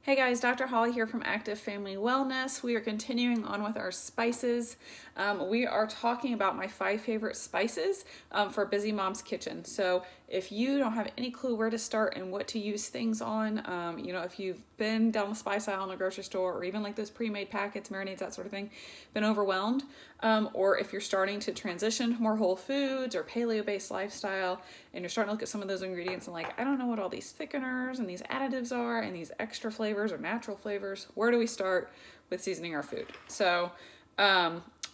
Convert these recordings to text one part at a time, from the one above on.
Hey guys, Dr. Holly here from Active Family Wellness. We are continuing on with our spices. We are talking about my 5 favorite spices for Busy Mom's Kitchen. So if you don't have any clue where to start and what to use things on, if you've been down the spice aisle in the grocery store or even like those pre-made packets, marinades, that sort of thing, been overwhelmed, or if you're starting to transition to more whole foods or paleo-based lifestyle and you're starting to look at some of those ingredients and like, I don't know what all these thickeners and these additives are and these extra flavors or natural flavors, where do we start with seasoning our food? So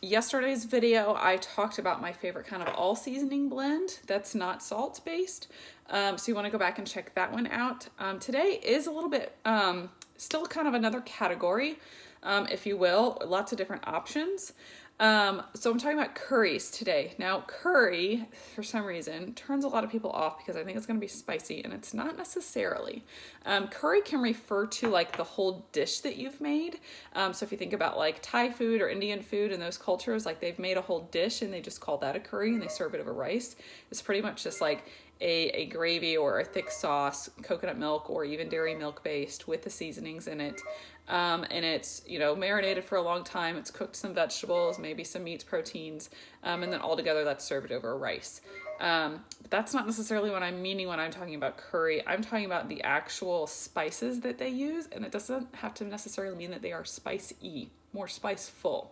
yesterday's video, I talked about my favorite kind of all seasoning blend that's not salt based. So you want to go back and check that one out. Today is a little bit still kind of another category, if you will, lots of different options. So I'm talking about curries today. Now, curry, for some reason, turns a lot of people off because I think it's going to be spicy, and it's not necessarily. Curry can refer to like the whole dish that you've made. So if you think about like Thai food or Indian food in those cultures, like they've made a whole dish and they just call that a curry and they serve it over rice. It's pretty much just like a gravy or a thick sauce, coconut milk or even dairy milk based with the seasonings in it. And it's, marinated for a long time. It's cooked some vegetables, maybe some meats, proteins, and then all together that's served over rice. But that's not necessarily what I'm meaning when I'm talking about curry. I'm talking about the actual spices that they use, and it doesn't have to necessarily mean that they are spicy, more spiceful.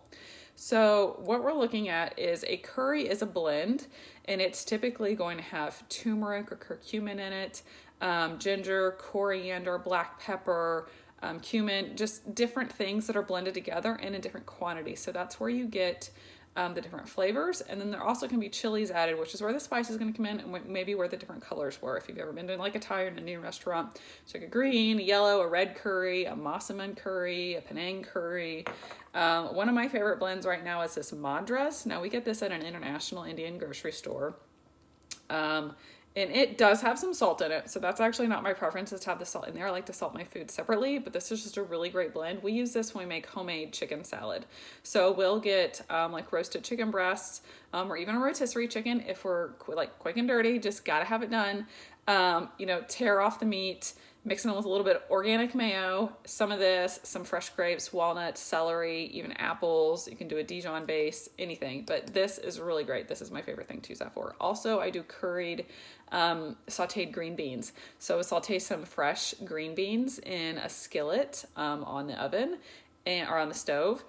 So what we're looking at is a curry is a blend, and it's typically going to have turmeric or curcumin in it, ginger, coriander, black pepper, cumin, just different things that are blended together in a different quantity. So that's where you get the different flavors. And then there also can be chilies added, which is where the spice is going to come in and maybe where the different colors were. If you've ever been to like a Thai or an Indian restaurant, it's like a green, a yellow, a red curry, a massaman curry, a Penang curry. One of my favorite blends right now is this Madras. Now we get this at an international Indian grocery store. And it does have some salt in it. So that's actually not my preference, is to have the salt in there. I like to salt my food separately, but this is just a really great blend. We use this when we make homemade chicken salad. So we'll get like roasted chicken breasts or even a rotisserie chicken if we're like quick and dirty, just gotta have it done. Tear off the meat, mixing it with a little bit of organic mayo, some of this, some fresh grapes, walnuts, celery, even apples. You can do a Dijon base, anything, but this is really great. This is my favorite thing to use that for. Also, I do curried sauteed green beans. So I saute some fresh green beans in a skillet on the oven or on the stove.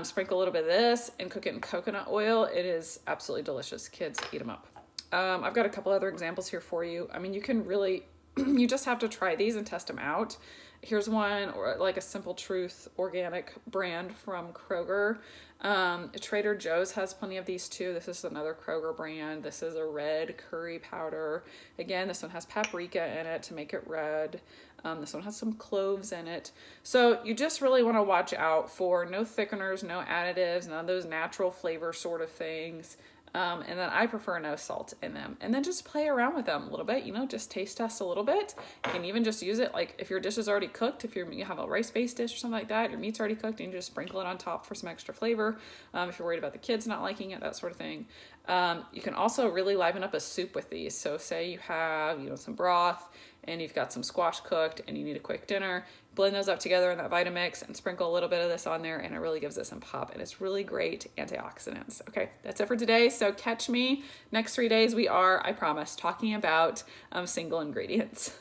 Sprinkle a little bit of this and cook it in coconut oil. It is absolutely delicious. Kids, eat them up. I've got a couple other examples here for you. I mean, you can really, you just have to try these and test them out. Here's one, or like a Simple Truth organic brand from Kroger. Trader Joe's has plenty of these too. This is another Kroger brand. This is a red curry powder. Again, this one has paprika in it to make it red. This one has some cloves in it. So you just really want to watch out for no thickeners, no additives, none of those natural flavor sort of things. And then I prefer no salt in them. And then just play around with them a little bit, just taste test a little bit. You can even just use it like if your dish is already cooked, if you have a rice-based dish or something like that, your meat's already cooked, and you just sprinkle it on top for some extra flavor. If you're worried about the kids not liking it, that sort of thing. You can also really liven up a soup with these. So say you have, some broth and you've got some squash cooked and you need a quick dinner, blend those up together in that Vitamix and sprinkle a little bit of this on there, and it really gives it some pop, and it's really great antioxidants. Okay, that's it for today. So catch me next 3 days. We are, I promise, talking about single ingredients.